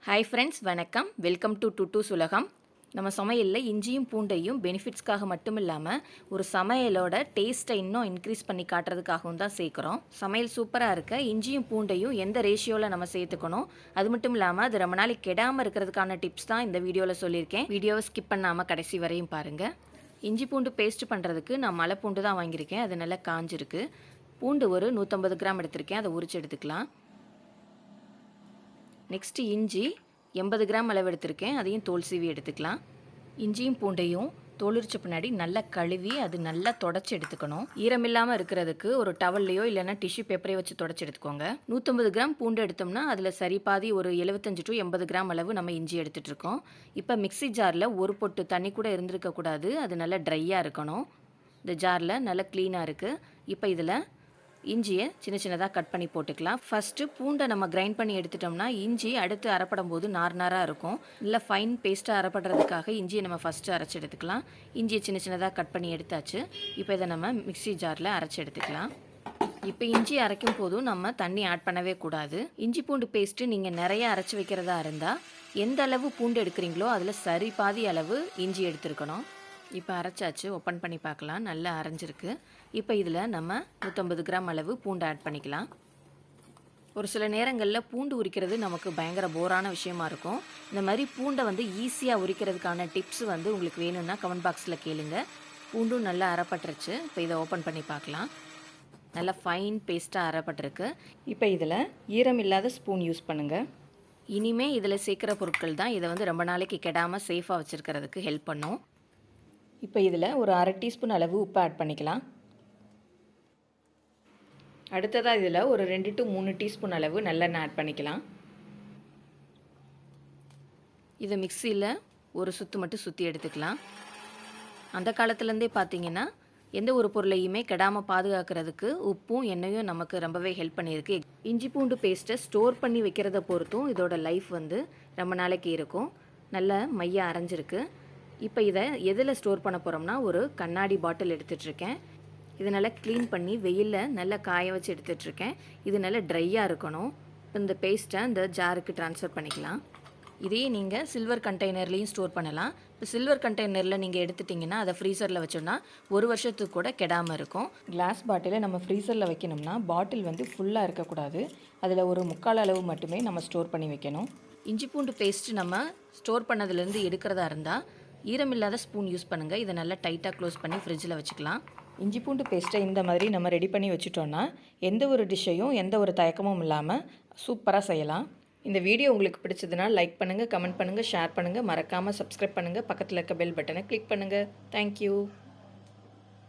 Hi friends, வணக்கம். Welcome to டுட்டூஸ் உலகம். நம்ம சமையலில் இஞ்சியும் பூண்டையும் பெனிஃபிட்ஸ்க்காக மட்டும் இல்லாமல் ஒரு சமையலோட டேஸ்ட்டை இன்னும் இன்க்ரீஸ் பண்ணி காட்டுறதுக்காகவும் தான் சேர்க்குறோம். சமையல் சூப்பராக இருக்க இஞ்சியும் பூண்டையும் எந்த ரேஷியோவில் நம்ம சேர்த்துக்கணும், அது மட்டும் இல்லாமல் அது ரொம்ப நாளைக்கு கெடாமல் இருக்கிறதுக்கான டிப்ஸ் தான் இந்த வீடியோவில் சொல்லியிருக்கேன். வீடியோவை ஸ்கிப் பண்ணாமல் கடைசி வரையும் பாருங்கள். இஞ்சி பூண்டு பேஸ்ட் பண்ணுறதுக்கு நான் மலை பூண்டு தான் வாங்கியிருக்கேன். அது நல்லா காஞ்சிருக்கு. பூண்டு ஒரு 150 கிராம் எடுத்திருக்கேன். அதை உரிச்சு எடுத்துக்கலாம். நெக்ஸ்ட்டு இஞ்சி 80 கிராம் அளவு எடுத்திருக்கேன். அதையும் தோல் சீவி எடுத்துக்கலாம். இஞ்சியும் பூண்டையும் தோலுரிச்ச பின்னாடி நல்லா கழுவி அது நல்லா தொடச்சி எடுத்துக்கணும். ஈரமில்லாமல் இருக்கிறதுக்கு ஒரு டவல்லையோ இல்லைன்னா டிஷ்யூ பேப்பரையோ வச்சு தொடச்சி எடுத்துக்கோங்க. 150 கிராம் பூண்டு எடுத்தோம்னா அதில் சரி பாதி ஒரு 75 to 80 கிராம் அளவு நம்ம இஞ்சி எடுத்துகிட்டு இருக்கோம். இப்போ மிக்சி ஜாரில் ஒரு பொட்டு தண்ணி கூட இருந்திருக்கக்கூடாது. அது நல்லா ட்ரையாக இருக்கணும். இந்த ஜாரில் நல்லா க்ளீனாக இருக்குது. இப்போ இதில் இஞ்சியை சின்ன சின்னதாக கட் பண்ணி போட்டுக்கலாம். ஃபஸ்ட்டு பூண்டை நம்ம கிரைண்ட் பண்ணி எடுத்துட்டோம்னா இஞ்சி அடுத்து அரைப்படும் போது நாராக இருக்கும். இல்லை ஃபைன் பேஸ்ட்டாக அரைப்படுறதுக்காக இஞ்சியை நம்ம ஃபஸ்ட்டு அரைச்சி எடுத்துக்கலாம். இஞ்சியை சின்ன சின்னதாக கட் பண்ணி எடுத்தாச்சு. இப்போ இதை நம்ம மிக்ஸி ஜாரில் அரைச்சி எடுத்துக்கலாம். இப்போ இஞ்சி அரைக்கும் போதும் நம்ம தண்ணி ஆட் பண்ணவே கூடாது. இஞ்சி பூண்டு பேஸ்ட்டு நீங்கள் நிறைய அரைச்சி வைக்கிறதா இருந்தால் எந்த அளவு பூண்டு எடுக்கிறீங்களோ அதில் சரி பாதி அளவு இஞ்சி எடுத்துருக்கணும். இப்போ அரைச்சாச்சு. ஓப்பன் பண்ணி பார்க்கலாம். நல்லா அரைஞ்சிருக்கு. இப்போ இதில் நம்ம 150 கிராம் அளவு பூண்டு ஆட் பண்ணிக்கலாம். ஒரு சில நேரங்களில் பூண்டு உரிக்கிறது நமக்கு பயங்கர போரான விஷயமா இருக்கும். இந்த மாதிரி பூண்டை ஈஸியாக உரிக்கிறதுக்கான டிப்ஸ் உங்களுக்கு வேணும்னா கமெண்ட் பாக்ஸில் கேளுங்க. பூண்டும் நல்லா அரைப்பட்டுருச்சு. இப்போ இதை ஓப்பன் பண்ணி பார்க்கலாம். நல்லா ஃபைன் பேஸ்ட்டாக அரைப்பட்டிருக்கு. இப்போ இதில் ஈரம் இல்லாத ஸ்பூன் யூஸ் பண்ணுங்கள். இனிமேல் இதில் சேர்க்குற பொருட்கள் தான் இதை ரொம்ப நாளைக்கு கெடாமல் சேஃபாக வச்சுருக்கிறதுக்கு ஹெல்ப் பண்ணும். இப்போ இதில் ஒரு 1/2 டீஸ்பூன் அளவு உப்பு ஆட் பண்ணிக்கலாம். அடுத்ததாக இதில் ஒரு 2 to 3 டீஸ்பூன் அளவு நல்லெண்ணெய் ஆட் பண்ணிக்கலாம். இதை மிக்சியில் ஒரு சுற்று மட்டும் சுற்றி எடுத்துக்கலாம். அந்த காலத்துலேருந்தே பார்த்திங்கன்னா எந்த ஒரு பொருளையுமே கெடாமல் பாதுகாக்கிறதுக்கு உப்பும் எண்ணெயும் நமக்கு ரொம்பவே ஹெல்ப் பண்ணியிருக்கு. இஞ்சி பூண்டு பேஸ்ட்டை ஸ்டோர் பண்ணி வைக்கிறத பொறுத்தும் இதோட லைஃப் ரொம்ப நாளைக்கு இருக்கும். நல்ல மையாக அரைஞ்சிருக்கு. இப்போ இதை எதில் ஸ்டோர் பண்ண போகிறோம்னா ஒரு கண்ணாடி பாட்டில் எடுத்துகிட்ருக்கேன். இதை நல்லா க்ளீன் பண்ணி வெயிலில் நல்லா காய வச்சு எடுத்துகிட்ருக்கேன். இது நல்லா ட்ரையாக இருக்கணும். இந்த பேஸ்ட்டை இந்த ஜாருக்கு ட்ரான்ஸ்ஃபர் பண்ணிக்கலாம். இதையே நீங்கள் சில்வர் கண்டெய்னர்லேயும் ஸ்டோர் பண்ணலாம். இப்போ சில்வர் கண்டெய்னரில் நீங்கள் எடுத்துட்டிங்கன்னா அதை ஃப்ரீசரில் வச்சோன்னா ஒரு வருஷத்துக்கு கூட கெடாமல் இருக்கும். கிளாஸ் பாட்டிலை நம்ம ஃப்ரீசரில் வைக்கணும்னா பாட்டில் ஃபுல்லாக இருக்கக்கூடாது. அதில் ஒரு 3/4 அளவு மட்டுமே நம்ம ஸ்டோர் பண்ணி வைக்கணும். இஞ்சி பூண்டு பேஸ்ட்டு நம்ம ஸ்டோர் பண்ணதுலேருந்து எடுக்கிறதா இருந்தால் ஈரமில்லாத ஸ்பூன் யூஸ் பண்ணுங்கள். இதை நல்லா டைட்டாக க்ளோஸ் பண்ணி ஃப்ரிட்ஜில் வச்சுக்கலாம். இஞ்சி பூண்டு பேஸ்ட்டை இந்த மாதிரி நம்ம ரெடி பண்ணி வச்சுட்டோன்னா எந்த ஒரு டிஷ்ஷையும் எந்த ஒரு தயக்கமும் இல்லாமல் சூப்பராக செய்யலாம். இந்த வீடியோ உங்களுக்கு பிடிச்சதுன்னா லைக் பண்ணுங்கள், கமெண்ட் பண்ணுங்கள், ஷேர் பண்ணுங்கள். மறக்காமல் சப்ஸ்கிரைப் பண்ணுங்கள். பக்கத்தில் இருக்க பெல் பட்டனை கிளிக் பண்ணுங்கள். தேங்க்யூ.